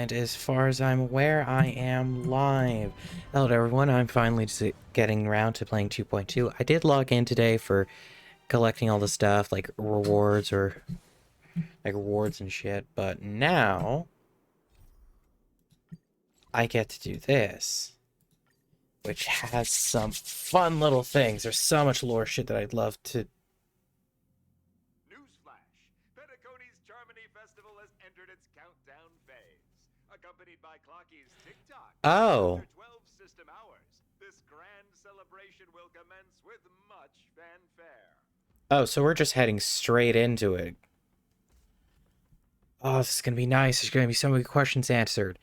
And as far as I'm aware, I am live. Hello everyone, I'm finally getting around to playing 2.2. I did log in today for collecting all the stuff, like rewards and shit, but now I get to do this, which has some fun little things. There's so much lore shit that I'd love to... Newsflash! Penacony's Charmony Festival has entered its countdown phase. Accompanied by Clocky's TikTok. Oh! After 12 system hours, this grand celebration will commence with much fanfare. Oh, so we're just heading straight into it. Oh, this is gonna be nice. There's gonna be so many questions answered.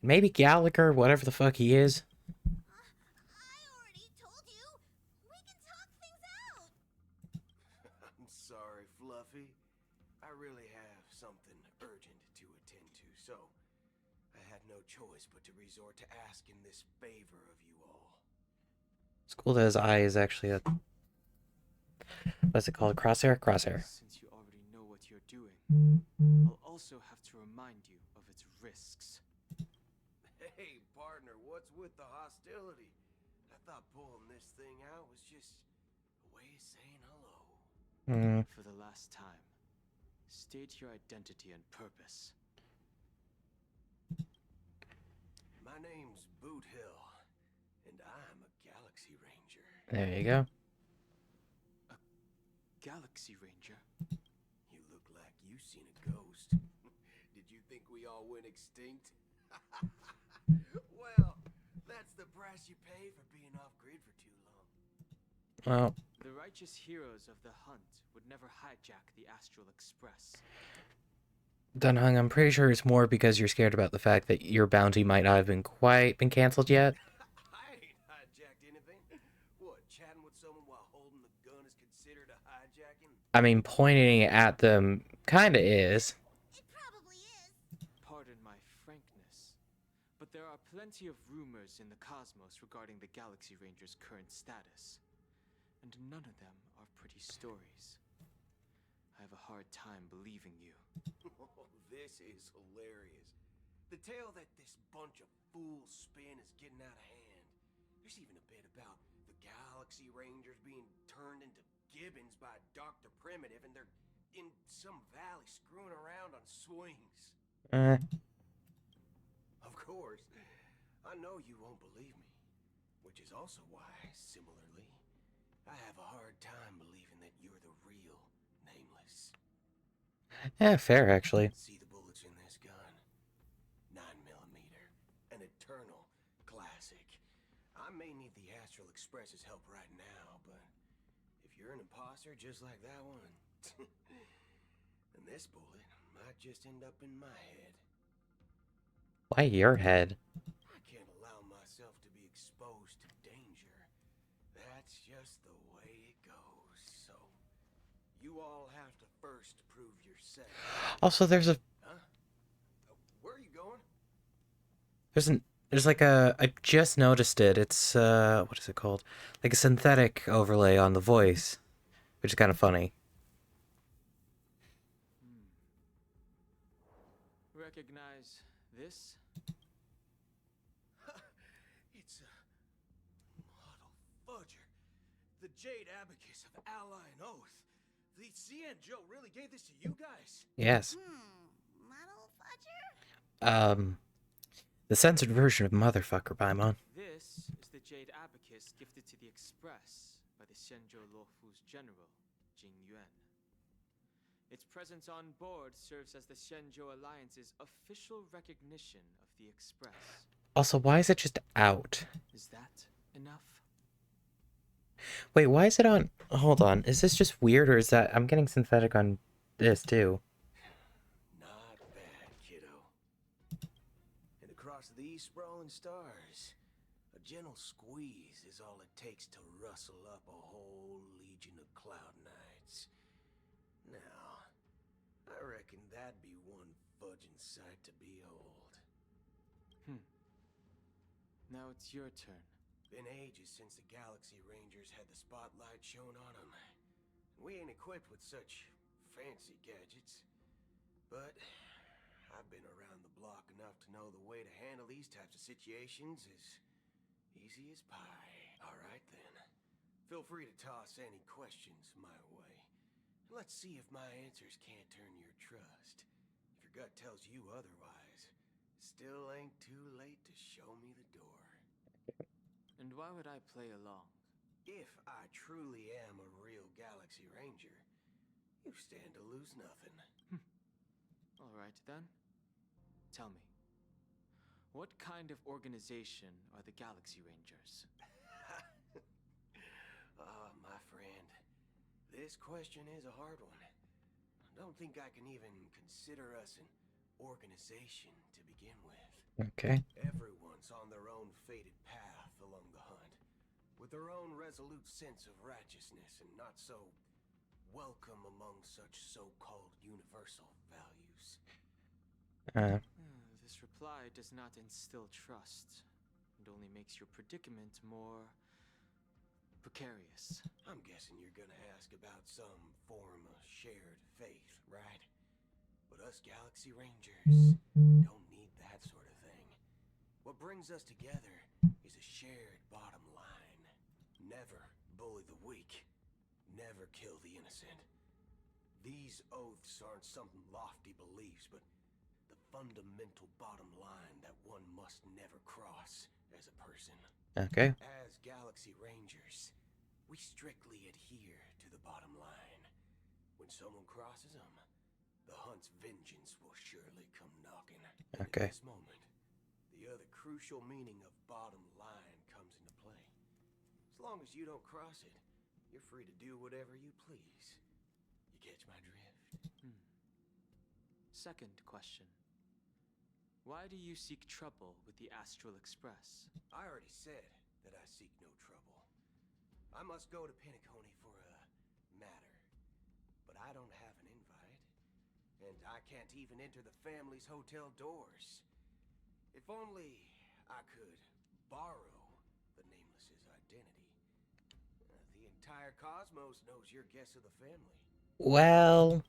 Maybe Gallagher, whatever the fuck he is. I already told you. We can talk things out. I'm sorry, Fluffy. I really have something urgent to attend to, so I had no choice but to resort to asking this favor of you all. It's cool that his eye is actually a... What's it called? Crosshair? Crosshair. Since you already know what you're doing, I'll also have to remind you of its risks. Hey, partner, what's with the hostility? I thought pulling this thing out was just a way of saying hello. For the last time, state your identity and purpose. My name's Boot Hill, and I'm a Galaxy Ranger. There you go. Galaxy Ranger? You look like you've seen a ghost. Did you think we all went extinct? Well, that's the price you pay for being off-grid for too long. Well, The righteous heroes of the hunt would never hijack the Astral Express. Dunhung, I'm pretty sure it's more because you're scared about the fact that your bounty might not have been quite been canceled yet. I ain't hijacked anything. What, chatting with someone while holding the gun is considered a hijacking? I mean, pointing it at them kinda is. It probably is. Pardon my frankness, but there are plenty of rumors in the cosmos regarding the Galaxy Ranger's current status, and none of them are pretty stories. I have a hard time believing you. Oh, this is hilarious. The tale that this bunch of fools spin is getting out of hand. There's even a bit about the Galaxy Rangers being turned into gibbons by Dr. Primitive, and they're in some valley screwing around on swings. Of course, I know you won't believe me, which is also why, similarly, I have a hard time believing that you're the real Nameless. Yeah, fair, actually. See the bullets in this gun? 9mm, an eternal classic. I may need the Astral Express's help right now, but if you're an imposter just like that one, then this bullet might just end up in my head. Why your head? I can't allow myself to be exposed to danger. That's just the way it goes. So, you all have to first prove yourself. Also, there's a... Huh? Where are you going? There's like a... I just noticed it. It's, what is it called? Like a synthetic overlay on the voice, which is kind of funny. Recognize this? It's a model fudger. The Jade Abacus of Ally and Oath. The CN Joe really gave this to you guys? Yes. Model fudger? The censored version of Motherfucker, Paimon. This is the Jade Abacus gifted to the Express by the Shenzhou Luofu's general, Jing Yuan. Its presence on board serves as the Shenzhou Alliance's official recognition of the Express. Also, why is it just out? Is that enough? Wait, why is it on... Hold on. Is this just weird, or is that... I'm getting synthetic on this, too. Not bad, kiddo. And across these sprawling stars, a gentle squeeze is all it takes to rustle up a whole legion of cloud knights. Now, I reckon that'd be one fudging sight to behold. Now it's your turn. Been ages since the Galaxy Rangers had the spotlight shown on them. We ain't equipped with such fancy gadgets. But I've been around the block block enough to know the way to handle these types of situations is easy as pie. All right, then. Feel free to toss any questions my way. Let's see if my answers can't turn your trust. If your gut tells you otherwise, still ain't too late to show me the door. And why would I play along? If I truly am a real Galaxy Ranger, you stand to lose nothing. All right, then. Tell me, what kind of organization are the Galaxy Rangers? My friend, this question is a hard one. I don't think I can even consider us an organization to begin with. Okay. Everyone's on their own fated path along the hunt, with their own resolute sense of righteousness and not so welcome among such so-called universal values. This reply does not instill trust, and only makes your predicament more precarious. I'm guessing you're gonna ask about some form of shared faith, right? But us Galaxy Rangers don't need that sort of thing. What brings us together is a shared bottom line. Never bully the weak. Never kill the innocent. These oaths aren't some lofty beliefs, but the fundamental bottom line that one must never cross as a person. Okay. As Galaxy Rangers, we strictly adhere to the bottom line. When someone crosses them, the hunt's vengeance will surely come knocking. And Okay. in this moment, the other crucial meaning of bottom line comes into play. As long as you don't cross it, you're free to do whatever you please. You catch my drift? Second question. Why do you seek trouble with the Astral Express? I already said that I seek no trouble. I must go to Penacony for a matter, but I don't have an invite, and I can't even enter the family's hotel doors. If only I could borrow the Nameless's identity. The entire cosmos knows you're guest of the family. Well,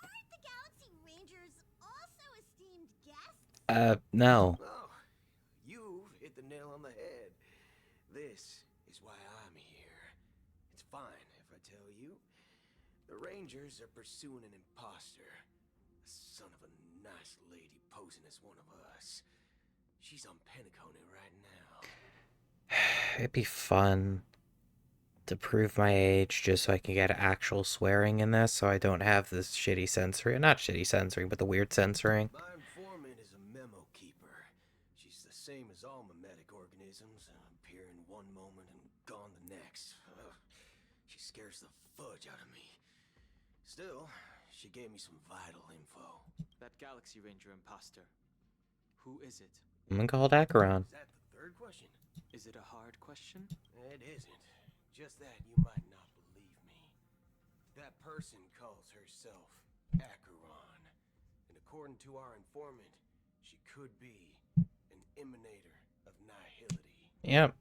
Aren't the Galaxy Rangers also esteemed guests? no. Oh, you've hit the nail on the head. This is why I'm here. It's fine if I tell you. The Rangers are pursuing an imposter. A son of a nice lady posing as one of us. She's on Penacony right now. It'd be fun to prove my age just so I can get actual swearing in this, so I don't have this shitty censoring. Not shitty censoring, but the weird censoring. My informant is a memo keeper. She's the same as all mimetic organisms, appear in one moment and gone the next. She scares the fudge out of me. Still, she gave me some vital info. That Galaxy Ranger imposter. Who is it? I'm gonna call it Acheron. Is that the third question? Is it a hard question? It isn't. Just that you might not believe me. That person calls herself Acheron. And according to our informant, she could be an emanator of nihility. Yep.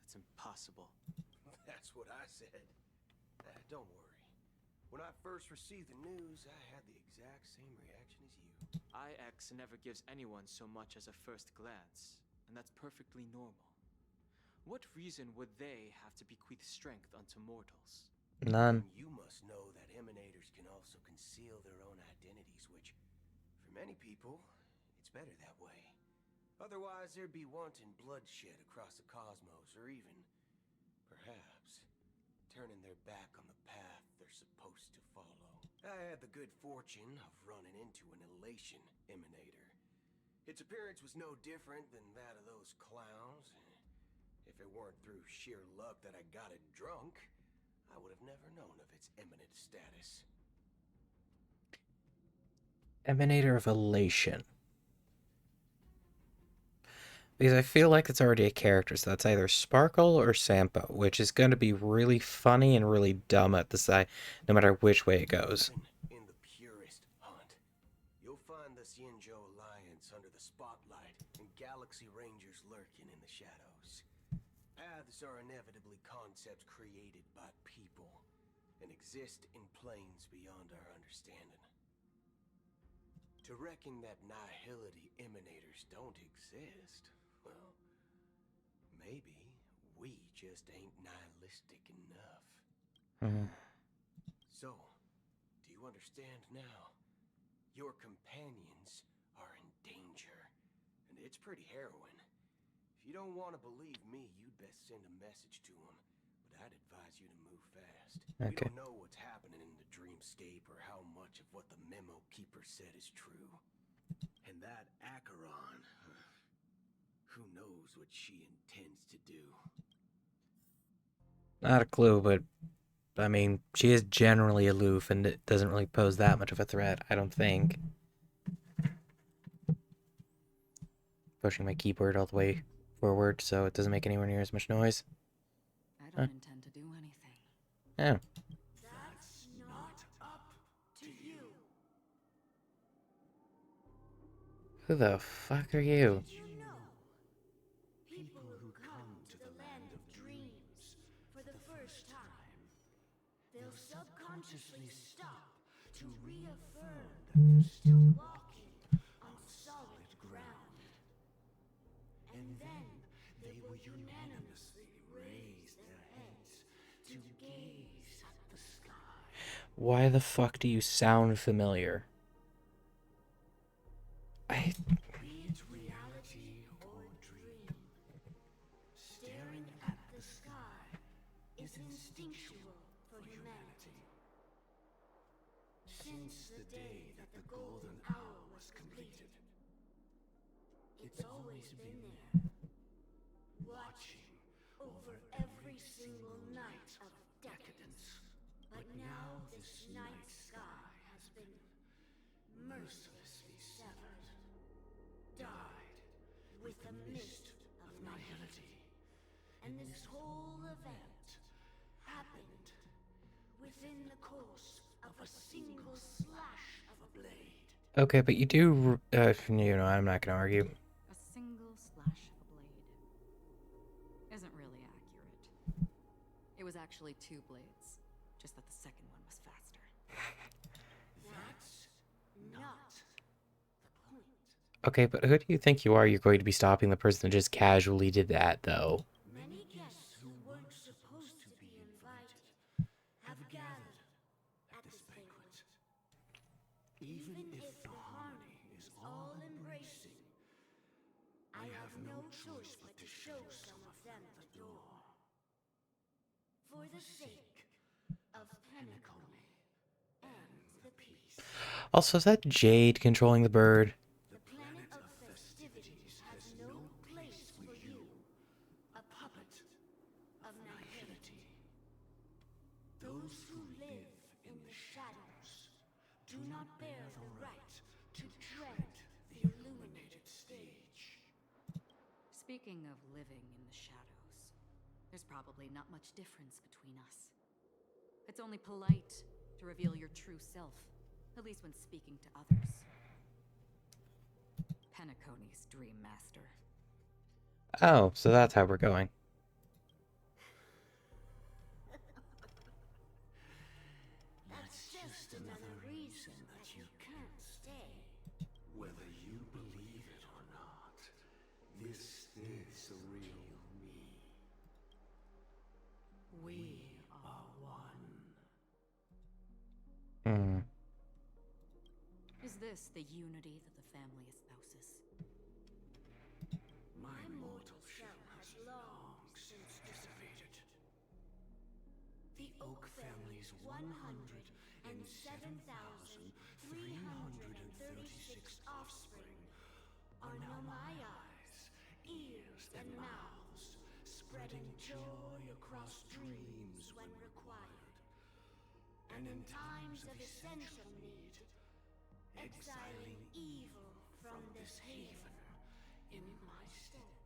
That's impossible. That's what I said. Don't worry. When I first received the news, I had the exact same reaction as you. IX never gives anyone so much as a first glance, and that's perfectly normal. What reason would they have to bequeath strength unto mortals? None. You must know that emanators can also conceal their own identities, which, for many people, it's better that way. Otherwise, there'd be wanton bloodshed across the cosmos, or even, perhaps, turning their back on the path they're supposed to follow. I had the good fortune of running into an elation emanator. Its appearance was no different than that of those clowns. If it weren't through sheer luck that I got it drunk, I would have never known of its eminent status. Emanator of Elation. Because I feel like it's already a character, so that's either Sparkle or Sampo, which is going to be really funny and really dumb at the side, no matter which way it goes. In the purest hunt, you'll find the Xianzhou Alliance under the spotlight and Galaxy Rangers lurking in the shadows. Paths are inevitably concepts created by people and exist in planes beyond our understanding. To reckon that nihility emanators don't exist, well, maybe we just ain't nihilistic enough. Hmm. So, do you understand now? Your companions are in danger, and it's pretty harrowing. If you don't want to believe me, you'd best send a message to them, but I'd advise you to move fast. We Okay. don't know what's happening in the dreamscape or how much of what the memo keeper said is true. And that Acheron, who knows what she intends to do? Not a clue, but I mean, she is generally aloof and it doesn't really pose that much of a threat, I don't think. Pushing my keyboard all the way forward so it doesn't make anywhere near as much noise. I don't intend to do anything. Yeah. That's not up to you. Who the fuck are you? Did you know? People who come to the land of dreams for the first time, they'll subconsciously stop to reaffirm that they're still walking on solid ground. And then they will unanimously raise their heads to gaze at the sky. Why the fuck do you sound familiar? Be it reality or dream, staring at the sky is instinctual for humanity. Since the day that the golden hour was completed, it's always been there, watching over every single night of decadence. But now this night sky has been mercilessly severed, died with the mist of nihility. And this whole event happened within the course of a single slash of a blade. Okay, but you do, I'm not gonna argue. A single slash of a blade isn't really accurate. It was actually 2 blades, just that the second one was faster. That's not the point. Okay, but who do you think you are? You're going to be stopping the person that just casually did that, though. Many guests who weren't supposed to be invited have gathered at this banquet. Even if the harmony is all-embracing, I have no choice but to show some of them the door. For the sake of Penacony and the peace. Also, is that Jade controlling the bird? The planet of festivities has no place for you, a puppet of nihility. Those who live in the shadows do not bear the right to tread the illuminated stage. Speaking of living in the shadows, there's probably not much difference between us. It's only polite to reveal your true self, at least when speaking to others. Penacony's Dream Master. Oh, so that's how we're going. That's just another reason that you can't stay. Whether you believe it or not, this is the real me. We are one. Hmm. Is this the unity that the family espouses? My mortal shell has long since dissipated. The Oak family's 107,336 offspring are now my eyes, ears, and mouths, spreading joy across dreams when required. And in times of essential need, exiling evil from this haven in my stead.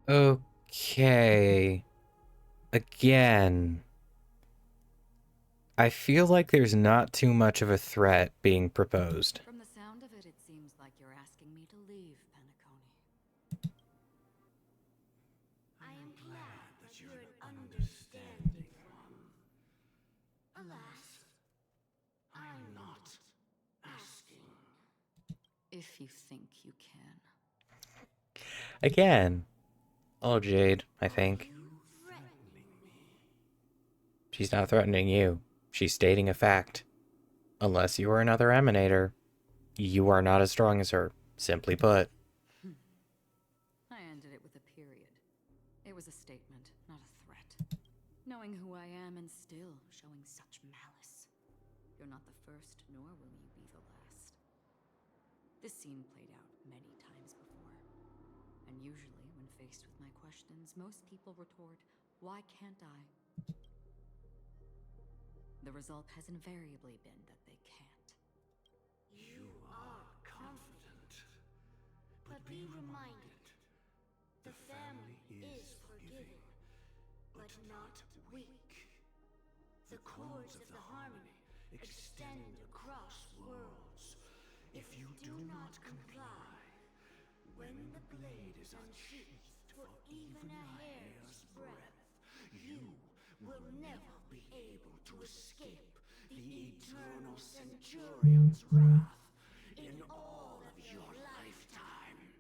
Okay. Again. I feel like there's not too much of a threat being proposed. From the sound of it, it seems like you're asking me to leave, Penacony. I am glad that you're an understanding one. Alas, I'm not asking If you think you can. Again. Oh, Jade, I think. She's not threatening you. She's stating a fact. Unless you are another emanator, you are not as strong as her. Simply put. I ended it with a period. It was a statement, not a threat. Knowing who I am and still showing such malice. You're not the first, nor will you be the last. This scene played out many times before. And usually, when faced with my questions, most people retort, "Why can't I?" The result has invariably been that they can't. You are confident. But be reminded, the family is forgiving, but not weak. The cords of the harmony extend across worlds. If you do not comply, when the blade is unsheathed for even a hair's breadth, you will never be able to escape the eternal Centurion's wrath in all of your lifetime.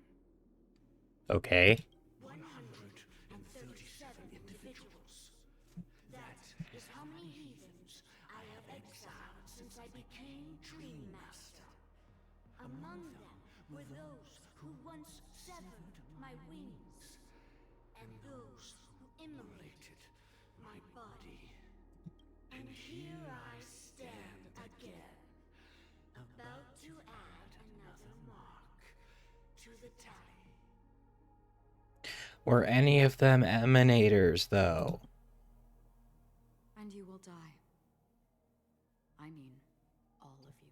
Okay. 137 individuals. That is how many heathens I have exiled since I became Dream Master. Among them were those who once severed my wings, and those who immolated my body. And here I stand again, about to add another mark to the tally. Were any of them emanators, though? And you will die. I mean, all of you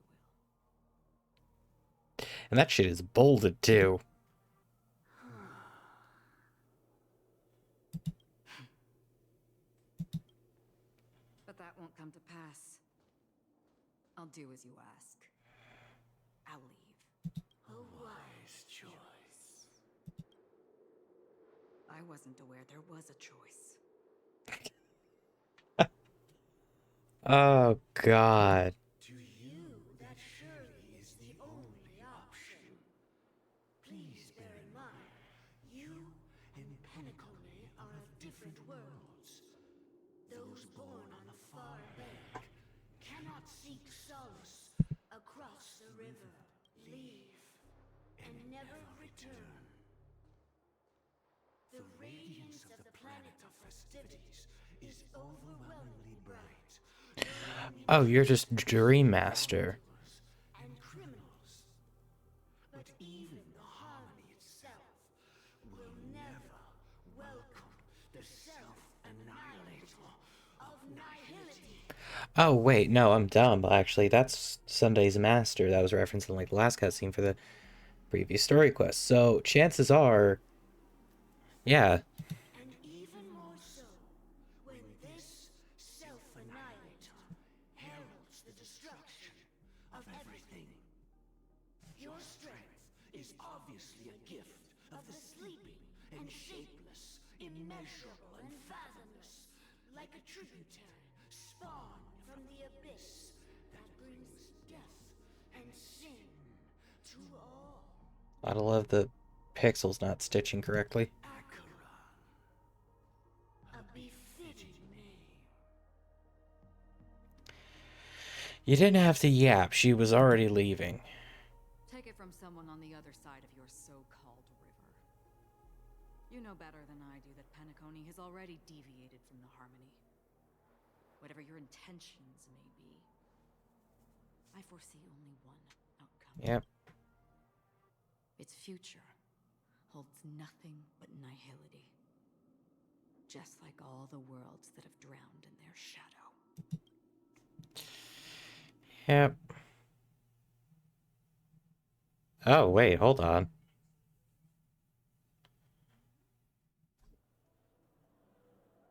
will. And that shit is bolded, too. But that won't come to pass. I'll do as you ask. I'll leave. A wise choice. I wasn't aware there was a choice. Oh, God. To you, that surely is the only option. Please bear in mind, you and Penacony are of different worlds. Those born on the far bank cannot seek solace across the river, leave, and never return. The radiance of the planet of festivities is overwhelmingly bright. Oh, you're just Dream Master. And criminals. But even the harmony itself will never welcome the self-annihilator of nihility. Oh, wait, no, I'm dumb. Actually, that's Sunday's Master. That was referenced in, like, the last cutscene for the previous story quest. So, chances are... Yeah. And even more so, when this self-annihilator heralds the destruction of everything. Your strength is obviously a gift of the sleeping and shapeless, immeasurable and fathomless, like a tributary spawned from the abyss that brings death and sin to all. I love the pixels not stitching correctly. A befitting name. You didn't have to yap. She was already leaving. Take it from someone on the other side of your so-called river. You know better than I do that Penacony has already deviated from the harmony. Whatever your intentions may be, I foresee only one outcome. Yep. Its future holds nothing but nihility. Just like all the worlds that have drowned in their shadow. Yep. Oh, wait, hold on.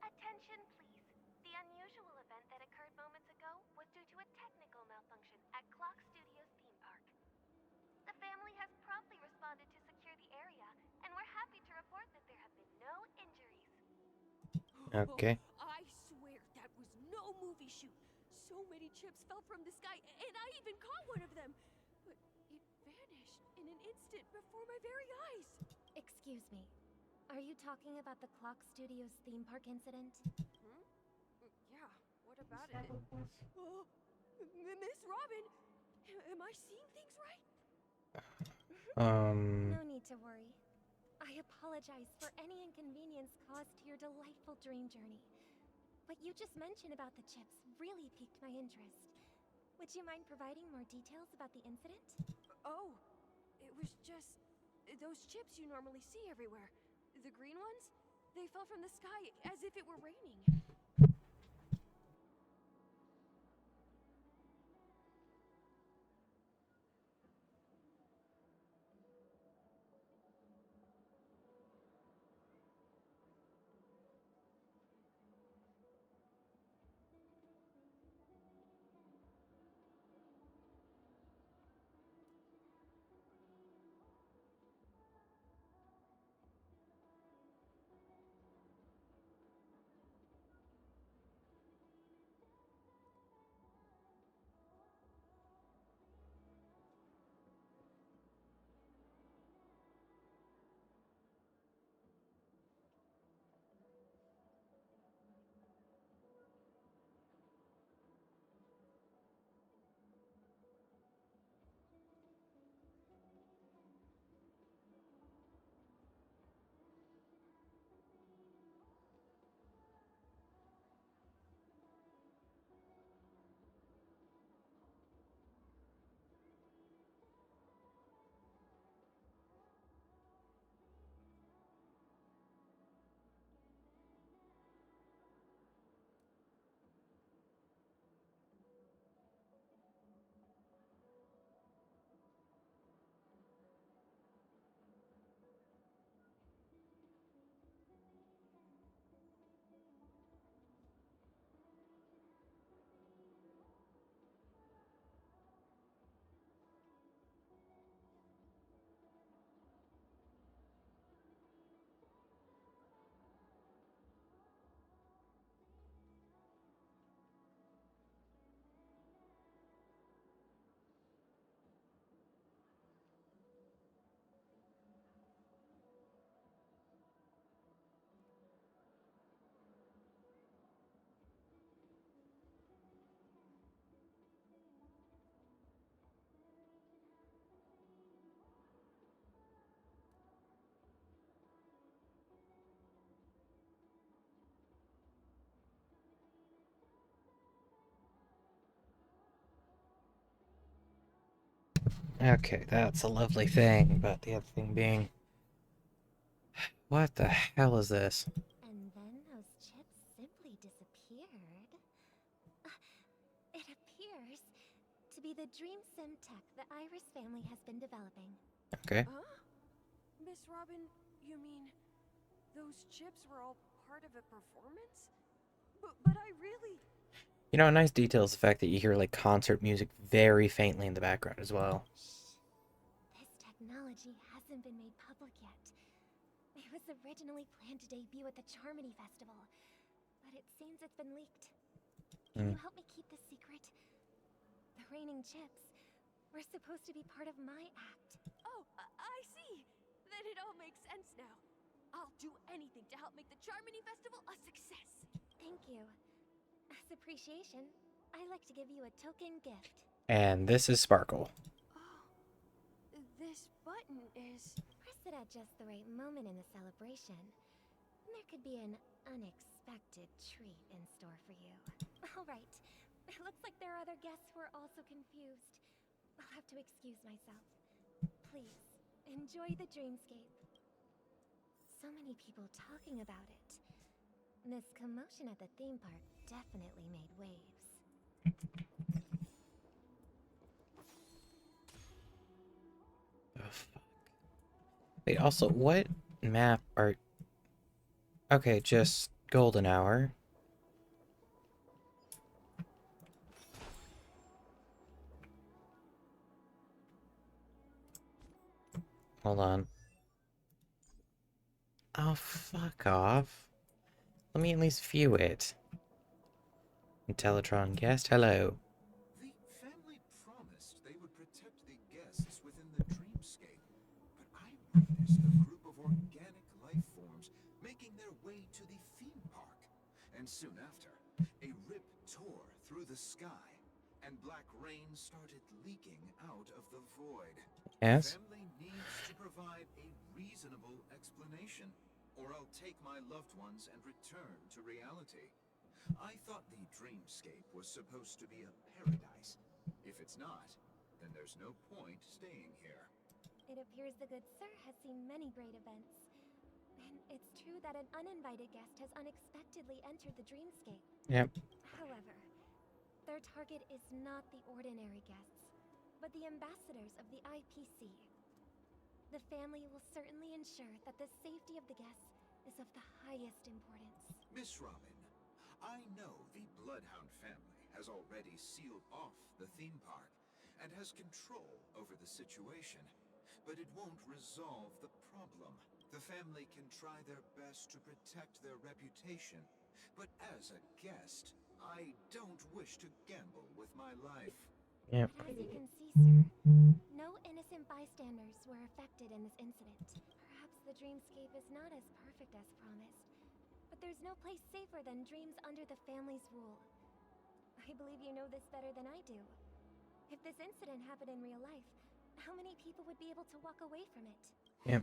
Attention, please. The unusual event that occurred moments ago was due to a technical malfunction at Clock Studios theme park. The family has promptly responded to secure the area, and we're happy to report that there have been no injuries. Okay. I swear that was no movie shoot. So many chips fell from the sky, and I even caught one of them. But it vanished in an lost it before my very eyes. Excuse me. Are you talking about the Clock Studios theme park incident? Hmm? Yeah, what about it? Oh, Miss Robin, am I seeing things right? No need to worry. I apologize for any inconvenience caused to your delightful dream journey. What you just mentioned about the chips really piqued my interest. Would you mind providing more details about the incident? Oh, it was just those chips you normally see everywhere. The green ones? They fell from the sky as if it were raining. Okay, that's a lovely thing, but the other thing being... What the hell is this? And then those chips simply disappeared. It appears to be the Dream Sim tech the Iris family has been developing. Okay. Huh? Miss Robin, you mean those chips were all part of a performance? But I really... You know, a nice detail is the fact that you hear, like, concert music very faintly in the background as well. Shh. This technology hasn't been made public yet. It was originally planned to debut at the Charmony Festival, but it seems it's been leaked. Can you help me keep this secret? The raining chips were supposed to be part of my act. Oh, I see. Then it all makes sense now. I'll do anything to help make the Charmony Festival a success. Thank you. As appreciation, I'd like to give you a token gift. And this is Sparkle. Oh, this button is... Press it at just the right moment in the celebration. There could be an unexpected treat in store for you. All right. It looks like there are other guests who are also confused. I'll have to excuse myself. Please, enjoy the dreamscape. So many people talking about it. This commotion at the theme park definitely made waves. Oh, fuck. Wait, also, what map are... Okay, just Golden Hour. Hold on. Oh, fuck off. Let me at least view it. Teletron guest, hello. The family promised they would protect the guests within the dreamscape. And soon after, a rip tore through the sky, and black rain started leaking out of the void. Yes? The family needs to provide a reasonable explanation, or I'll take my loved ones and return to reality. I thought the dreamscape was supposed to be a paradise. If it's not, then there's no point staying here. It appears the good sir has seen many great events. And it's true that an uninvited guest has unexpectedly entered the dreamscape. Yep. However, their target is not the ordinary guests, but the ambassadors of the IPC. The family will certainly ensure that the safety of the guests is of the highest importance. Miss Robin, I know the Bloodhound family has already sealed off the theme park and has control over the situation, but it won't resolve the problem. The family can try their best to protect their reputation, but as a guest, I don't wish to gamble with my life. Yep. But as you can see, sir, no innocent bystanders were affected in this incident. Perhaps the dreamscape is not as perfect as promised, but there's no place safer than dreams under the family's rule. I believe you know this better than I do. If this incident happened in real life, how many people would be able to walk away from it? Yep.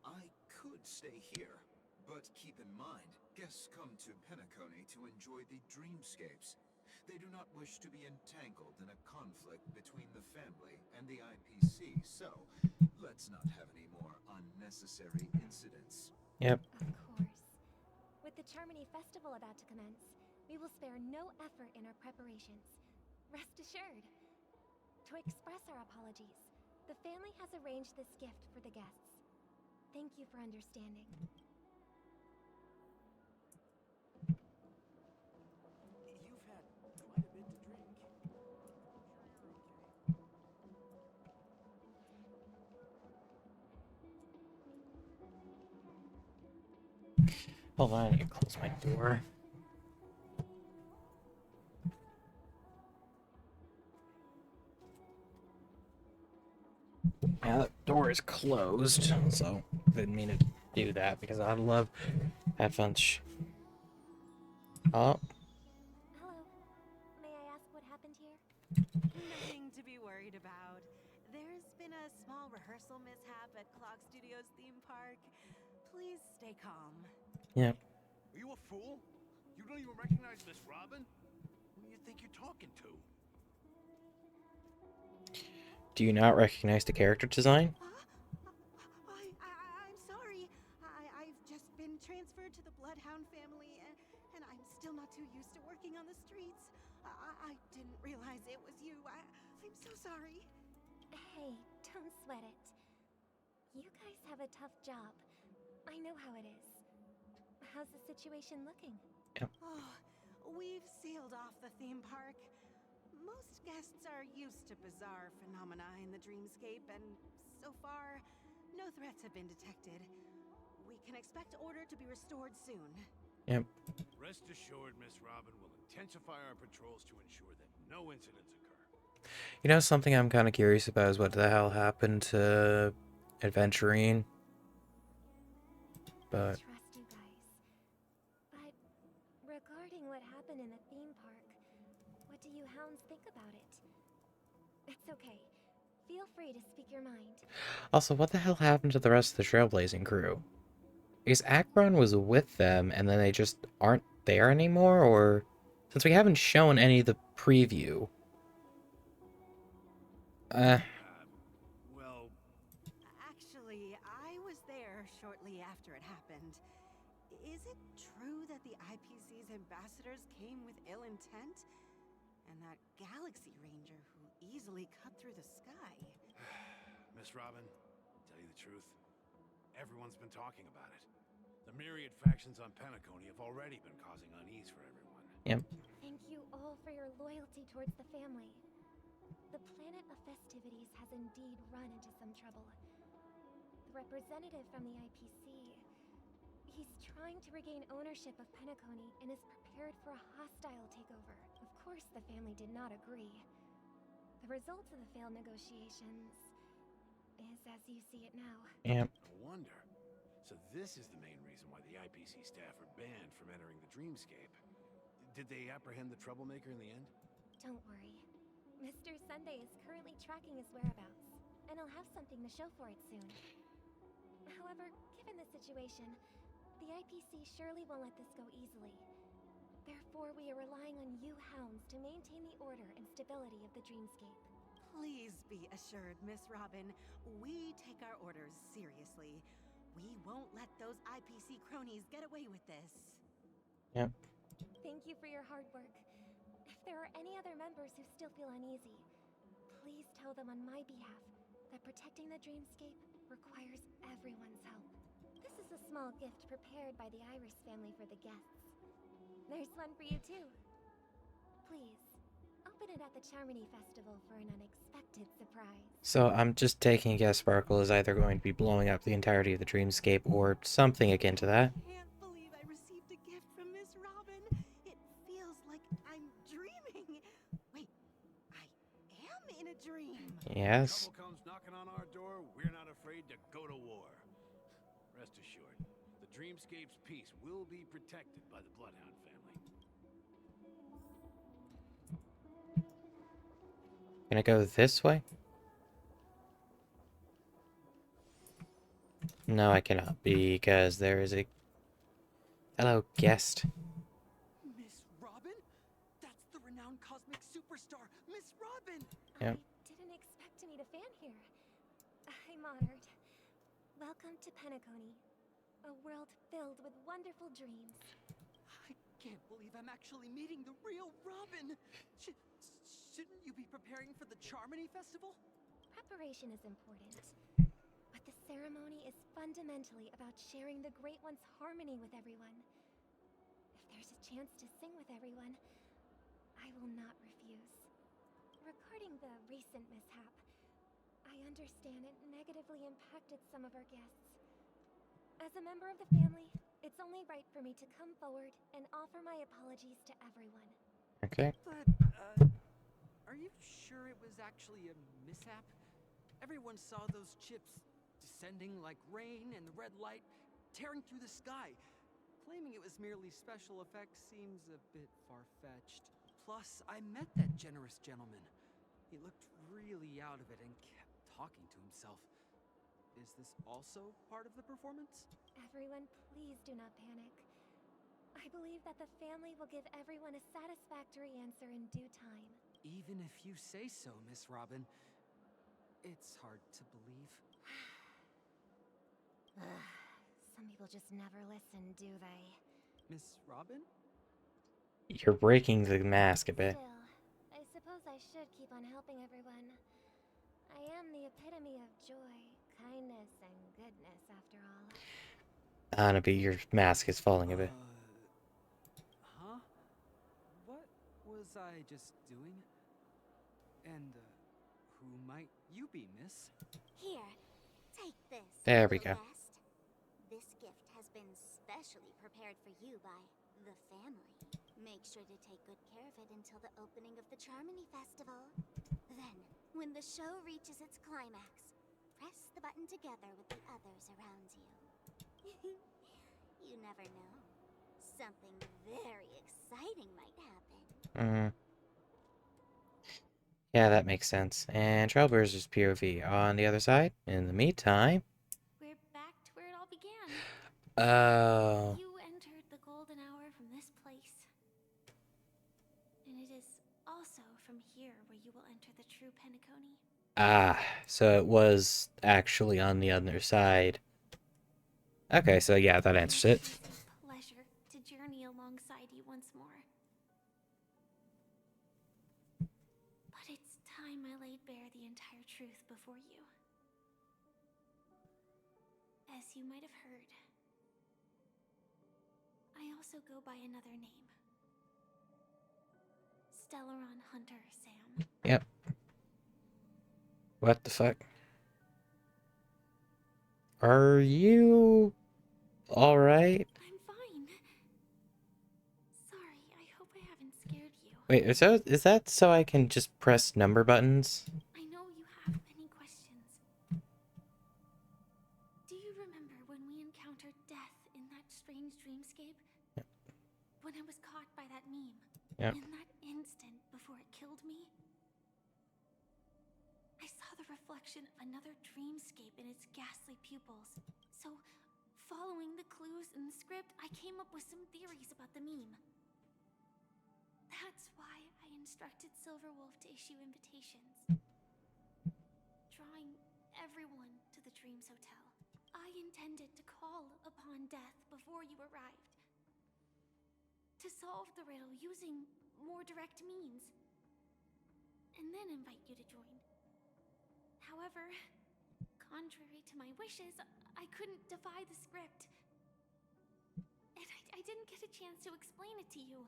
I could stay here, but keep in mind, guests come to Penacony to enjoy the dreamscapes. They do not wish to be entangled in a conflict between the family and the IPC, so let's not have any more unnecessary incidents. Yep. Of course. With the Charmony Festival about to commence, we will spare no effort in our preparations. Rest assured. To express our apologies, the family has arranged this gift for the guests. Thank you for understanding. You've had quite a bit to drink. Hold on, I need to close my door. Yeah, the door is closed, so didn't mean to do that because I love headphones. Oh, Hello. May I ask what happened here? Nothing to be worried about. There's been a small rehearsal mishap at Clock Studios theme park. Please stay calm. yeah. Are you a fool? You don't even recognize Miss Robin? Who do you think you're talking to? Do you not recognize the character design? I'm sorry. I've just been transferred to the Bloodhound family, and I'm still not too used to working on the streets. I didn't realize it was you. I'm so sorry. Hey, don't sweat it. You guys have a tough job. I know how it is. How's the situation looking? Oh, we've sealed off the theme park. Most guests are used to bizarre phenomena in the dreamscape, and so far, no threats have been detected. We can expect order to be restored soon. Yep. Rest assured, Miss Robin will intensify our patrols to ensure that no incidents occur. You know, something I'm kind of curious about is what the hell happened to Adventurine. But I trust you guys. But regarding what happened in the theme park, what do you hounds think about it? It's okay. Feel free to speak your mind. also, what the hell happened to the rest of the Trailblazing crew? Because Akron was with them, and then they just aren't there anymore, or since we haven't shown any of the preview. Well, Actually, I was there shortly after it happened. Is it true that the IPC's ambassadors came with ill intent? And that Galaxy Ranger who easily cut through the sky? Miss Robin, tell you the truth, everyone's been talking about it. The myriad factions on Penacony have already been causing unease for everyone. Yep. Thank you all for your loyalty towards the family. The planet of festivities has indeed run into some trouble. The representative from the IPC, he's trying to regain ownership of Penacony and is prepared for a hostile takeover. Of course, the family did not agree. The result of the failed negotiations is as you see it now. Yep. No wonder. So this is the main reason why the IPC staff are banned from entering the dreamscape. Did they apprehend the troublemaker in the end? Don't worry. Mr. Sunday is currently tracking his whereabouts, and he'll have something to show for it soon. However, given the situation, the IPC surely won't let this go easily. Therefore, we are relying on you hounds to maintain the order and stability of the dreamscape. Please be assured, Miss Robin, we take our orders seriously. We won't let those IPC cronies get away with this. Yep. Thank you for your hard work. If there are any other members who still feel uneasy, please tell them on my behalf that protecting the dreamscape requires everyone's help. This is a small gift prepared by the Iris family for the guests. There's one for you too. Please, open it at the Charmony Festival for an unexpected surprise. So I'm just taking a guess Sparkle is either going to be blowing up the entirety of the dreamscape or something akin to that. I can't believe I received a gift from Miss Robin. It feels like I'm dreaming. Wait, I am in a dream. Yes. Trouble comes knocking on our door, we're not afraid to go to war. Rest assured, the dreamscape's peace will be protected by the Bloodhound family. Can I go this way? No, I cannot, because there is a... Hello, guest. Miss Robin? That's the renowned cosmic superstar, Miss Robin! Yep. I didn't expect to meet a fan here. I'm honored. Welcome to Penacony, a world filled with wonderful dreams. I can't believe I'm actually meeting the real Robin! Shouldn't you be preparing for the Charmony Festival? Preparation is important, but the ceremony is fundamentally about sharing the Great One's harmony with everyone. If there's a chance to sing with everyone, I will not refuse. Regarding the recent mishap, I understand it negatively impacted some of our guests. As a member of the family, it's only right for me to come forward and offer my apologies to everyone. Okay. But, are you sure it was actually a mishap? Everyone saw those chips descending like rain and the red light tearing through the sky. Claiming it was merely special effects seems a bit far-fetched. Plus, I met that generous gentleman. He looked really out of it and kept talking to himself. Is this also part of the performance? Everyone, please do not panic. I believe that the family will give everyone a satisfactory answer in due time. Even if you say so, Miss Robin, it's hard to believe. Some people just never listen, do they? Miss Robin? You're breaking the mask a bit. Still, I suppose I should keep on helping everyone. I am the epitome of joy, kindness, and goodness, after all. Anabi, your mask is falling a bit. Huh? What was I just doing? And, who might you be, miss? Here, take this. There we go. Best. This gift has been specially prepared for you by the family. Make sure to take good care of it until the opening of the Charmony Festival. Then, when the show reaches its climax, press the button together with the others around you. You never know. Something very exciting might happen. Yeah, that makes sense. And Trailblazer's POV on the other side. In the meantime... We're back to where it all began. Oh... You entered the golden hour from this place. And it is also from here where you will enter the true Penacony. Ah, so it was actually on the other side. Okay, so yeah, that answers it. Pleasure to journey alongside you once more. But it's time I laid bare the entire truth before you. As you might have heard, I also go by another name. Stellaron Hunter Sam. Yep. What the fuck? Are you alright? I'm fine. Sorry, I hope I haven't scared you. Wait, is that so I can just press number buttons? I know you have many questions. Do you you remember when we encountered death in that strange dreamscape? Yep. When I was caught by that meme? Yep. In that instant before it killed me? I saw the reflection of another dreamscape in its ghastly pupils. So, following the clues in the script, I came up with some theories about the meme. That's why I instructed Silverwolf to issue invitations, drawing everyone to the Dreams Hotel. I intended to call upon death before you arrived, to solve the riddle using more direct means, and then invite you to join. However, contrary to my wishes, I couldn't defy the script, and I didn't get a chance to explain it to you.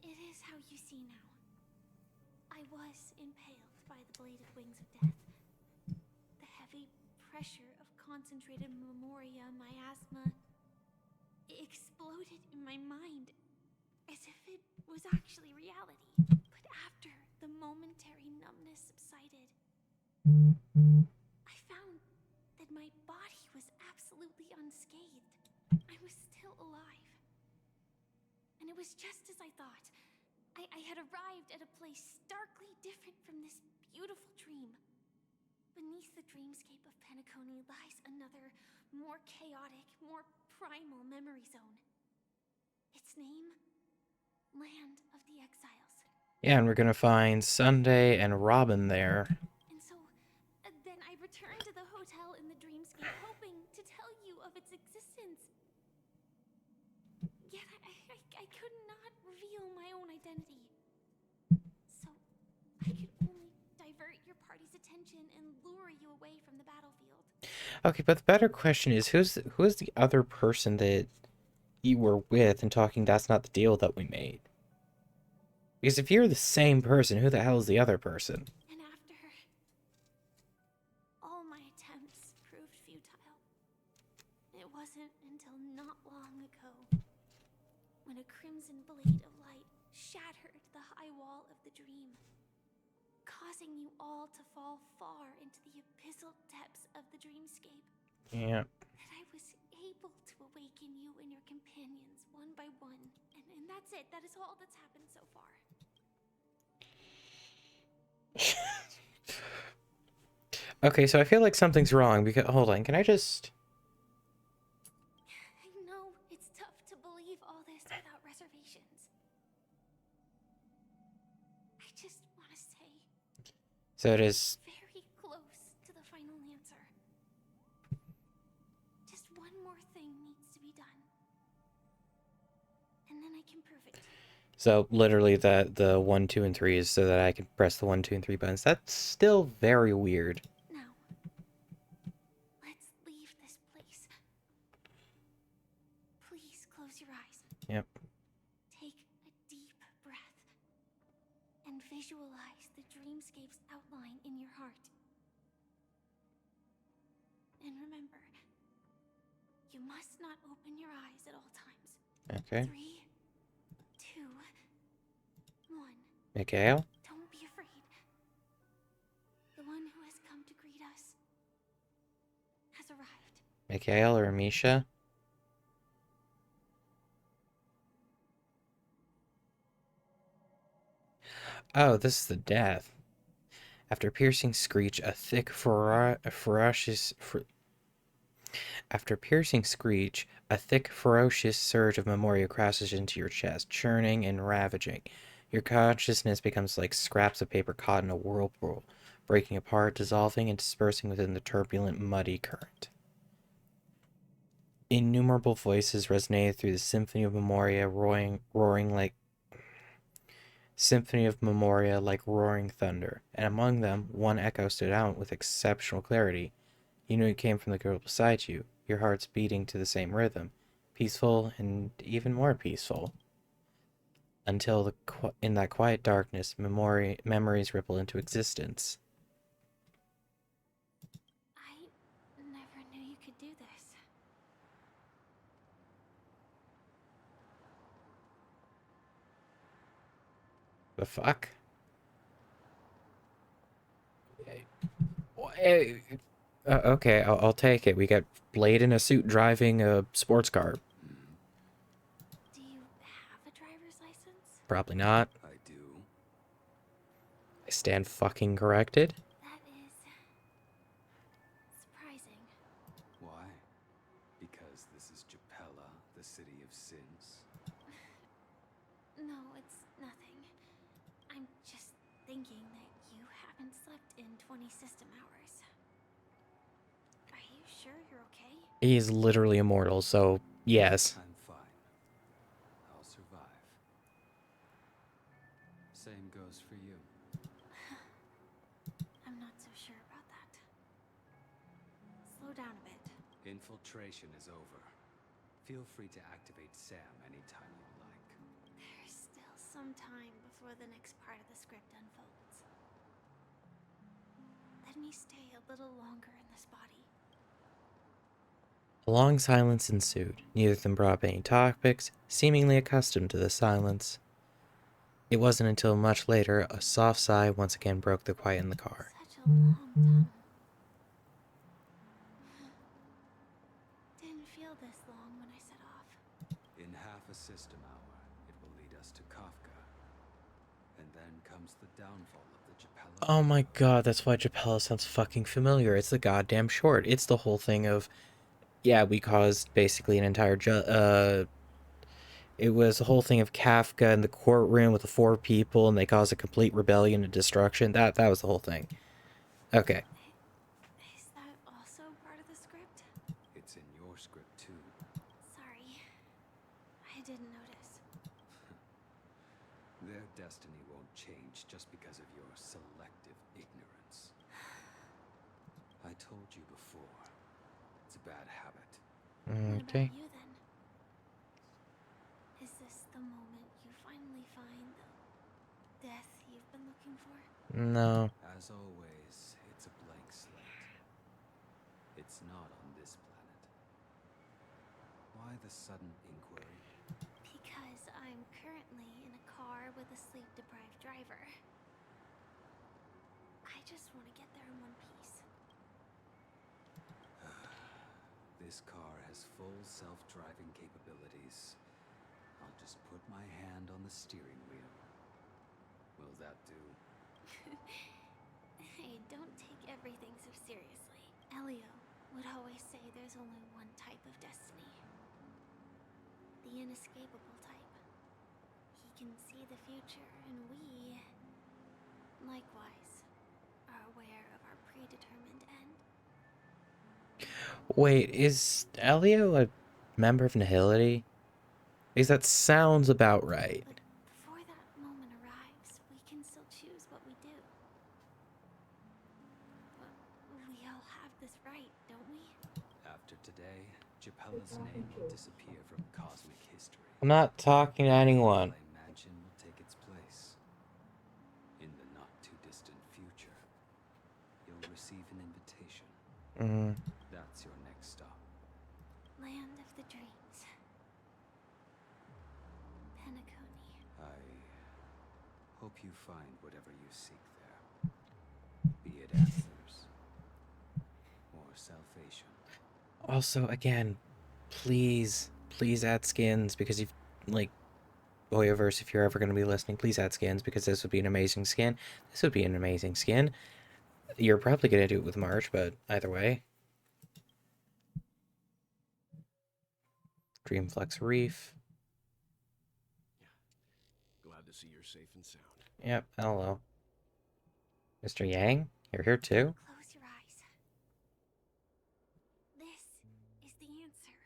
It is how you see now. I was impaled by the bladed wings of death. The heavy pressure of concentrated memoria, miasma, exploded in my mind as if it was actually reality. But after the momentary numbness subsided, I found that my body was absolutely unscathed. I was still alive. And it was just as I thought. I had arrived at a place starkly different from this beautiful dream. Beneath the dreamscape of Penacony lies another, more chaotic, more primal memory zone. Its name? Land of the Exiles. Yeah, and we're gonna find Sunday and Robin there. And so, then I returned to the hotel in the dreamscape, hoping to tell you of its existence. Yet I could not reveal my own identity. So, I could only divert your party's attention and lure you away from the battlefield. Okay, but the better question is, who is the other person that you were with and talking that's not the deal that we made? Because if you're the same person, who the hell is the other person? And after all my attempts proved futile, it wasn't until not long ago when a crimson blade of light shattered the high wall of the dream, causing you all to fall far into the abyssal depths of the dreamscape. Yeah. That I was able to awaken you and your companions one by one. And that's it. That is all that's happened so far. Okay, so I feel like something's wrong because hold on, can I just I know it's tough to believe all this without reservations. I just want to say, so it is very close to the final answer. Just one more thing needs to be done, and then I can prove it. so literally the 1, 2, and 3 is so that I can press the 1, 2, and 3 buttons. That's still very weird. Now, let's leave this place. Please close your eyes. Yep. Take a deep breath and visualize the dreamscape's outline in your heart. And remember, you must not open your eyes at all times. Okay. 3, 2, 1. Mikhail? Don't be afraid. The one who has come to greet us has arrived. Mikhail or Misha? Oh, this is the death. After a piercing screech, a thick, ferocious surge of memoria crashes into your chest, churning and ravaging. Your consciousness becomes like scraps of paper caught in a whirlpool, breaking apart, dissolving, and dispersing within the turbulent, muddy current. Innumerable voices resonated through the symphony of memoria, like roaring thunder, and among them, one echo stood out with exceptional clarity. You knew it came from the girl beside you, your hearts beating to the same rhythm, peaceful and even more peaceful. Until in that quiet darkness, memories ripple into existence. I never knew you could do this. The fuck? Hey, Okay, I'll take it. We got Blade in a suit driving a sports car. Do you have a driver's license? Probably not. I do. I stand fucking corrected. That is surprising. Why? Because this is Japella, the city of sins? No, it's nothing. I'm just thinking that you haven't slept in 20 system hours. Are you sure you're okay? He's literally immortal, so yes. I'm fine. I'll survive. Same goes for you. I'm not so sure about that. Slow down a bit. Infiltration is over. Feel free to activate Sam anytime you like. There's still some time before the next part of the script unfolds. Let me stay a little longer in this body. A long silence ensued. Neither of them brought up any topics, seemingly accustomed to the silence. It wasn't until much later a soft sigh once again broke the quiet in the car. Such a long time. Didn't feel this long when I set off. In half a system hour, it will lead us to Kafka. And then comes the downfall of the Japella. Oh my god, that's why Japella sounds fucking familiar. It's the goddamn short. It's the whole thing of, yeah, we caused basically an entire it was the whole thing of Kafka in the courtroom with the 4 people, and they caused a complete rebellion and destruction. That was the whole thing. Okay. Is that also part of the script? It's in your script too. Sorry. I didn't notice. Their destiny won't change just because of your selective ignorance. I told you before. It's a bad habit. What Okay. about you then? Is this the moment you finally find the death you've been looking for? No. As always, it's a blank slate. It's not on this planet. Why the sudden inquiry? Because I'm currently in a car with a sleep-deprived driver. I just want to get there in one piece. This car has full self-driving capabilities. I'll just put my hand on the steering wheel. Will that do? Hey, don't take everything so seriously. Elio would always say there's only one type of destiny. The inescapable type. He can see the future, and we, likewise, are aware of our predetermined end. Wait, is Elio a member of Nihility? Because that sounds about right. But before that moment arrives, we can still choose what we do. We all have this right, don't we? After today, Japella's name will disappear from cosmic history. I'm not talking to anyone. My mansion will take its place. In the not-too-distant future, you'll receive an invitation. That's your next stop. Land of the dreams. Penacony. I hope you find whatever you seek there. Be it answers or salvation. Also, again, please add skins, because you've, like, Boyoverse, if you're ever going to be listening, please add skins, because this would be an amazing skin. This would be an amazing skin. You're probably going to do it with March, but either way. Dreamflex Reef. Glad to see you're safe and sound. Yep, hello. Mr. Yang, you're here too? Close your eyes. This is the answer.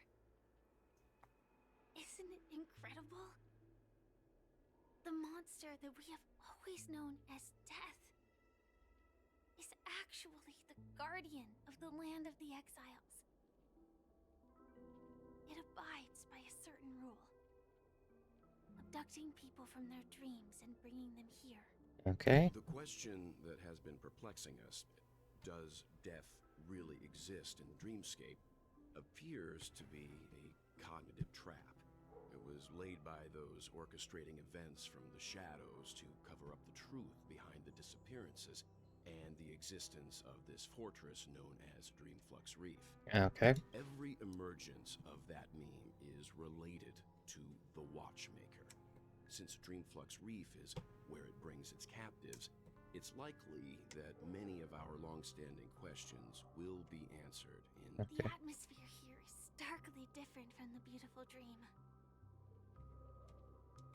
Isn't it incredible? The monster that we have always known as death is actually the guardian of the land of the exiles. It abides by a certain rule. Abducting people from their dreams and bringing them here. Okay. The question that has been perplexing us, does death really exist in the dreamscape, appears to be a cognitive trap. It was laid by those orchestrating events from the shadows to cover up the truth behind the disappearances. and the existence of this fortress known as Dreamflux Reef. Okay. Every emergence of that meme is related to the Watchmaker. Since Dreamflux Reef is where it brings its captives, it's likely that many of our long-standing questions will be answered in... The atmosphere here is starkly different from the beautiful dream.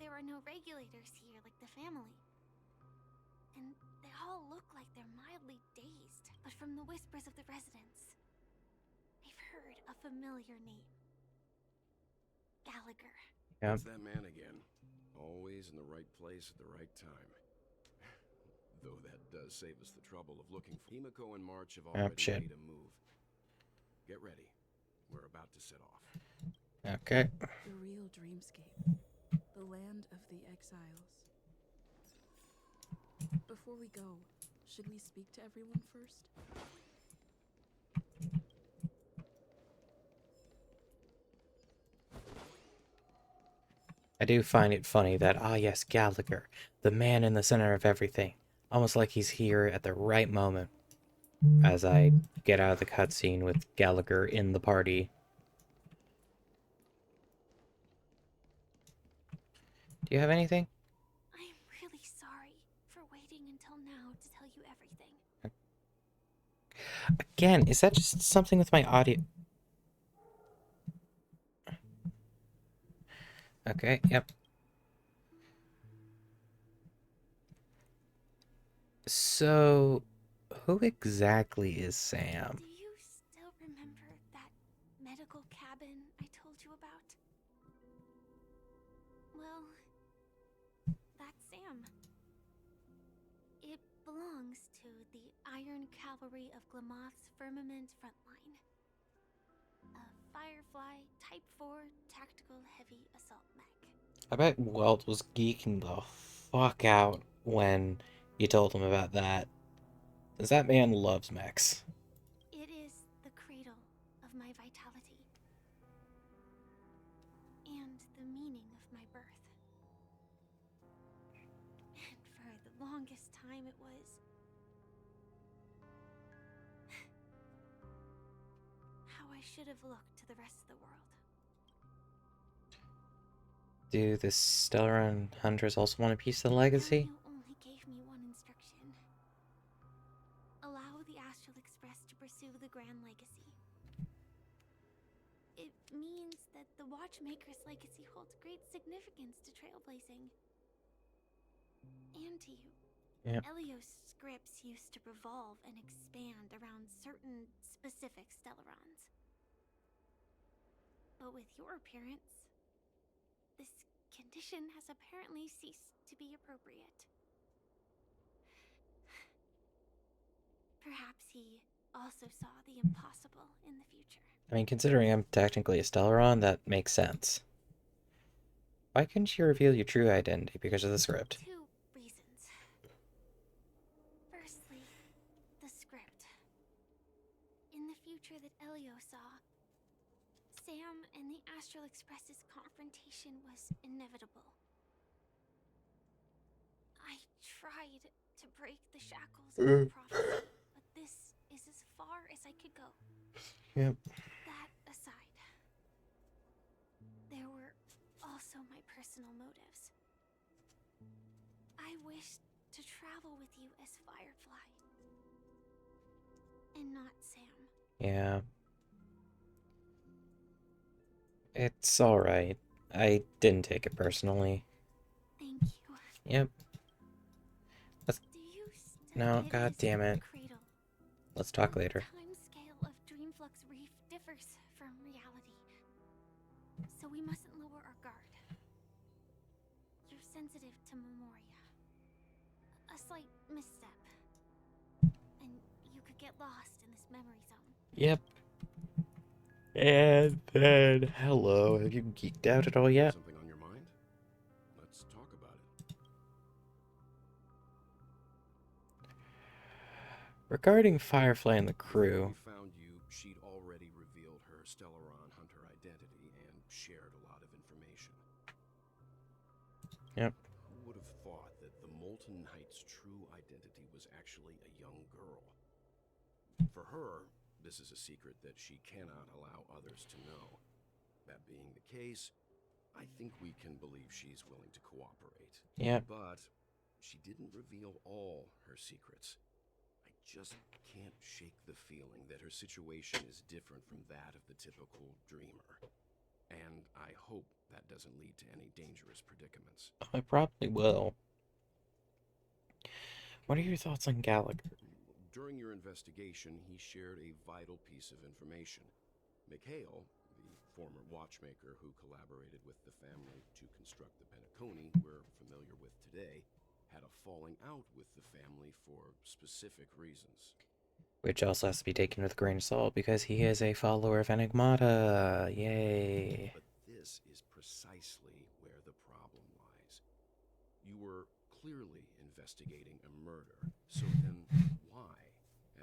There are no regulators here like the family. And they all look like they're mildly dazed. But from the whispers of the residents, I've heard a familiar name. Gallagher. Yeah. It's that man again. Always in the right place at the right time. Though that does save us the trouble of looking for... Himiko and March have already shit. made a move. Get ready. We're about to set off. Okay. The real dreamscape. The land of the exiles. Before we go, should we speak to everyone first? I do find it funny that, ah yes, Gallagher, the man in the center of everything. Almost like he's here at the right moment. As I get out of the cutscene with Gallagher in the party. Do you have anything? I'm really sorry for waiting until now to tell you everything. Again, is that just something with my audio? Okay, yep. So, who exactly is Sam? Do you still remember that medical cabin I told you about? Well, that's Sam. It belongs to the Iron Cavalry of Glamoth's Firmament Frontline. A Firefly Type 4 Tactical Heavy Assault Mech. I bet Welt was geeking the fuck out when you told him about that. Because that man loves mechs. It is the cradle of my vitality. And the meaning of my birth. And for the longest time it was... how I should have looked to the rest of the world. Do the Stellaron Hunters also want a piece of the legacy? Elio only gave me one instruction. Allow the Astral Express to pursue the Grand Legacy. It means that the Watchmaker's legacy holds great significance to trailblazing. And to you. Yep. Elio's scripts used to revolve and expand around certain specific Stellarons. But with your appearance, this condition has apparently ceased to be appropriate. Perhaps he also saw the impossible in the future. I mean, considering I'm technically a Stellaron, that makes sense. Why couldn't you reveal your true identity because of the script? Two reasons. Firstly, the script. In the future that Elio saw, Sam and the Astral Express's confrontation was inevitable. I tried to break the shackles of the prophecy, but this is as far as I could go. Yep. That aside, there were also my personal motives. I wished to travel with you as Firefly, and not Sam. Yeah. It's alright. I didn't take it personally. Thank you. Yep. Do you still No, get god is damn it. Cradle? Let's talk later. The time scale of Dreamflux Reef differs from reality, so we mustn't lower our guard. You're sensitive to Memoria. A slight misstep, and you could get lost in this memory zone. Yep. And then, hello, have you geeked out at all yet? Something on your mind? Let's talk about it. Regarding Firefly and the crew, We found you, she'd already revealed her Stellaron Hunter identity and shared a lot of information. Yep. would have thought that the Molten Knight's true identity was actually a young girl. For her, this is a secret that she cannot allow others to know. That being the case, I think we can believe she's willing to cooperate. Yep. But she didn't reveal all her secrets. I just can't shake the feeling that her situation is different from that of the typical dreamer. And I hope that doesn't lead to any dangerous predicaments. I probably will. What are your thoughts on Gallagher? During your investigation, he shared a vital piece of information. Mikhail, the former watchmaker who collaborated with the family to construct the Penacony we're familiar with today, had a falling out with the family for specific reasons. Which also has to be taken with a grain of salt because he is a follower of Enigmata. Yay. But this is precisely where the problem lies. You were clearly investigating a murder, so then why,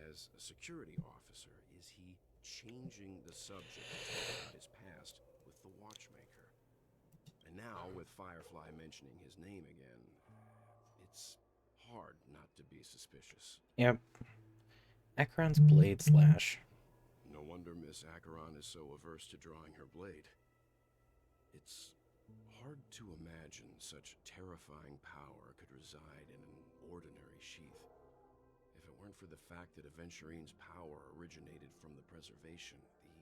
as a security officer, is he changing the subject to talk about his past with the watchmaker? And now, with Firefly mentioning his name again, it's hard not to be suspicious. Yep. Acheron's blade slash. No wonder Miss Acheron is so averse to drawing her blade. It's hard to imagine such terrifying power could reside in an ordinary sheath. If it weren't for the fact that Aventurine's power originated from the preservation, the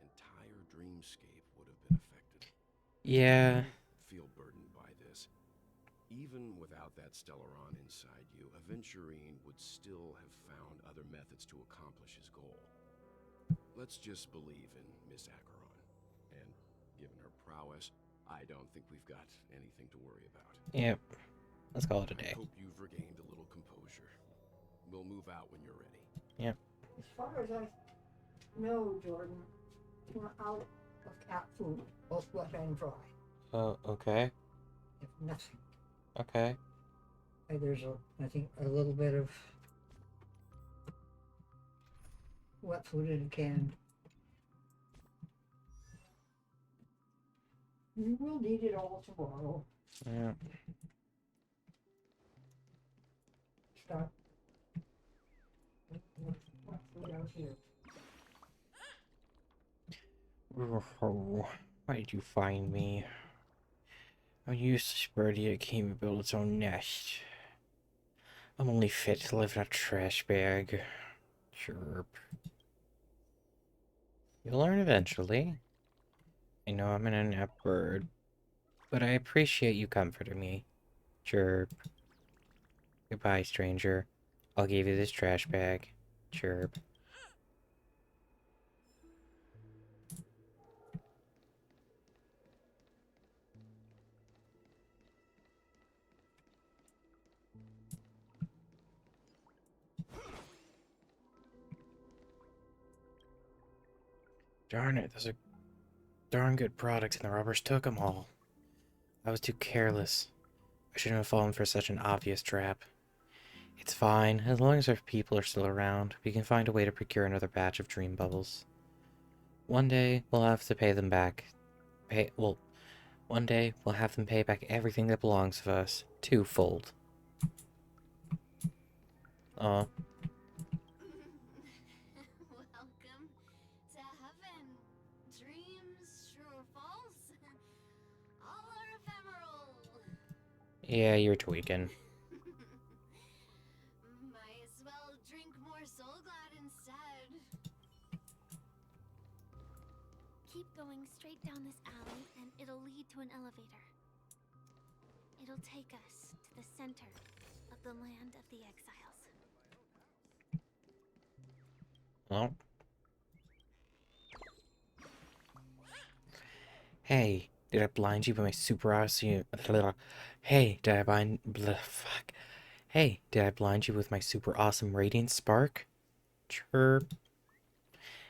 entire dreamscape would have been affected. Yeah. I feel burdened by this. Even without that Stellaron inside you, Aventurine would still have found other methods to accomplish his goal. Let's just believe in Miss Acheron. And given her prowess, I don't think we've got anything to worry about. Yep. Let's call it a day. I hope you've regained a little composure. We'll move out when you're ready. Yep. As far as I know, Jordan, we're out of cat food, both wet and dry. Oh, okay. If nothing. Okay. There's I think a little bit of wet food in a can. We will need it all tomorrow. Yeah. Start. What's food out here? Oh, why did you find me? A useless birdie that came and built its own nest. I'm only fit to live in a trash bag. Chirp. You'll learn eventually. I know I'm an inept bird, but I appreciate you comforting me. Chirp. Goodbye, stranger. I'll give you this trash bag. Chirp. Darn it, those are darn good products and the robbers took them all. I was too careless. I shouldn't have fallen for such an obvious trap. It's fine, as long as our people are still around, we can find a way to procure another batch of dream bubbles. One day, we'll have to pay them back. One day, we'll have them pay back everything that belongs to us, twofold. Aw. Welcome to heaven. Dreams, true or false, all are ephemeral. Yeah, you're tweaking. Might as well drink more Soul Glad instead. Keep going straight down this alley, and it'll lead to an elevator. It'll take us to the center of the land of the exiles. Oh. Hey, did I blind you with my super awesome... Hey, did I blind... Fuck. Hey, did I blind you with my super awesome radiant spark? Chirp.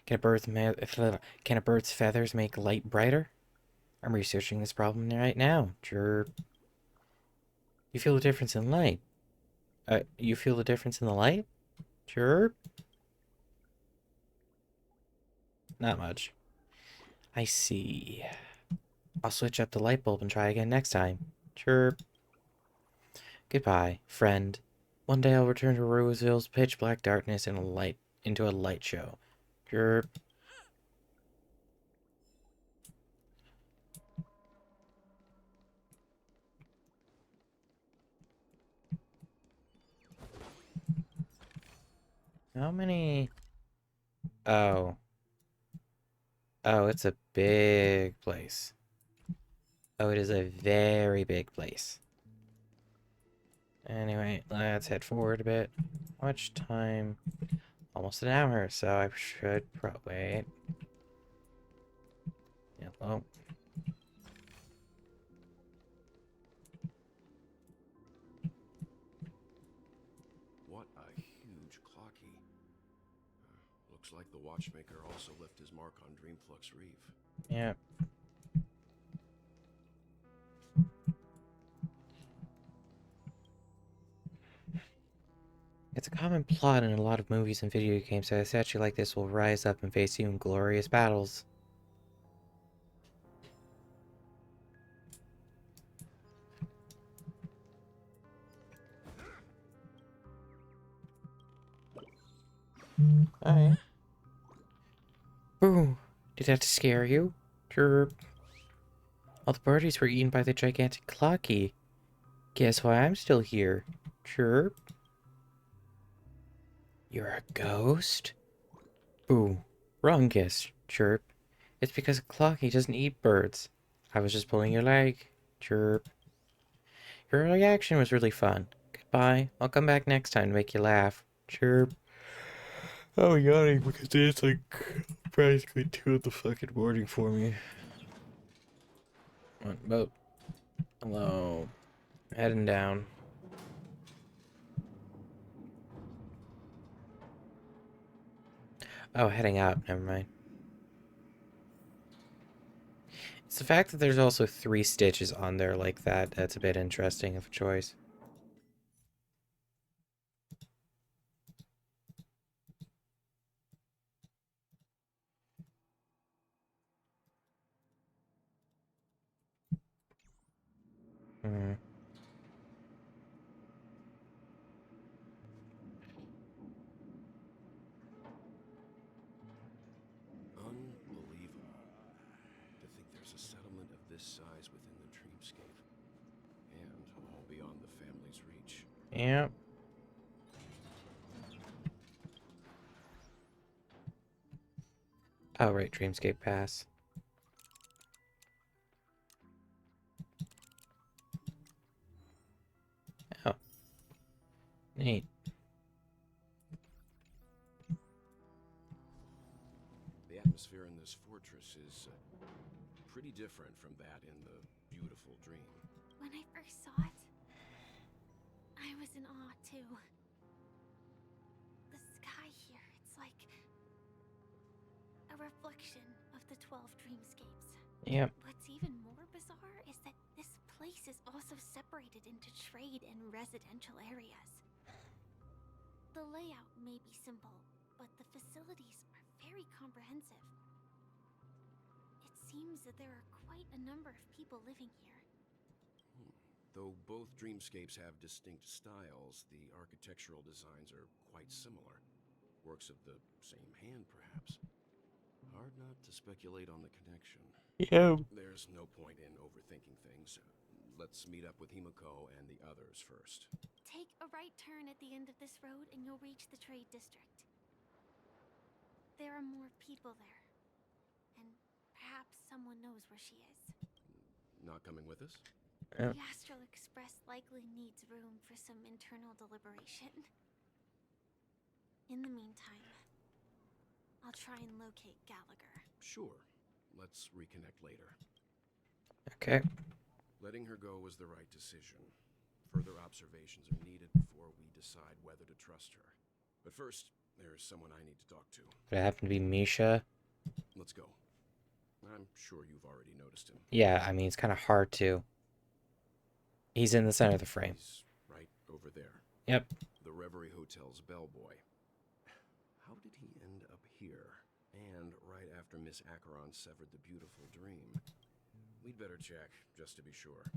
Can a bird's feathers make light brighter? I'm researching this problem right now. Chirp. You feel the difference in light? You feel the difference in the light? Chirp. Not much. I see. I'll switch up the light bulb and try again next time. Chirp. Goodbye, friend. One day I'll return to Roseville's pitch black darkness and into a light show. Grr. How many? Oh. Oh, it's a big place. Oh, it is a very big place. Anyway, let's head forward a bit. How much time? Almost an hour, so I should probably wait. Hello. What a huge clocky. Looks like the watchmaker also left his mark on Dreamflux Reef. Yeah. It's a common plot in a lot of movies and video games that a statue like this will rise up and face you in glorious battles. Alright. Boo! Did that scare you? Chirp. All the birdies were eaten by the gigantic clocky. Guess why I'm still here? Chirp. You're a ghost? Boo. Wrong guess. Chirp. It's because a clocky doesn't eat birds. I was just pulling your leg. Chirp. Your reaction was really fun. Goodbye. I'll come back next time to make you laugh. Chirp. Oh, I'm yawning because it's like practically 2 in the fucking morning for me. What boat? Hello. Heading down. Oh, heading out. Never mind. It's the fact that there's also 3 stitches on there like that. That's a bit interesting of a choice. Hmm. Unbelievable. To think there's a settlement of this size within the dreamscape. And all beyond the family's reach. Yep. Oh, right. Dreamscape Pass. Oh. Neat. The atmosphere in this fortress is pretty different from that in the beautiful dream. When I first saw it, I was in awe too. The sky here, it's like a reflection of the 12 dreamscapes. Yep. What's even more bizarre is that this place is also separated into trade and residential areas. The layout may be simple, but the facilities are very comprehensive. It seems that there are quite a number of people living here. Though both dreamscapes have distinct styles, the architectural designs are quite similar. Works of the same hand, perhaps. Hard not to speculate on the connection. Yeah. There's no point in overthinking things. Let's meet up with Himiko and the others first. Take a right turn at the end of this road and you'll reach the trade district. There are more people there. And perhaps someone knows where she is. Not coming with us? Yep. The Astral Express likely needs room for some internal deliberation. In the meantime, I'll try and locate Gallagher. Sure. Let's reconnect later. Okay. Letting her go was the right decision. Further observations are needed before we decide whether to trust her. But first, there's someone I need to talk to. Would it happen to be Misha? Let's go. I'm sure you've already noticed him. Yeah, I mean, it's kind of hard to. He's in the center of the frame. He's right over there. Yep. The Reverie Hotel's bellboy. How did he end up here? And right after Miss Acheron severed the beautiful dream. We'd better check, just to be sure.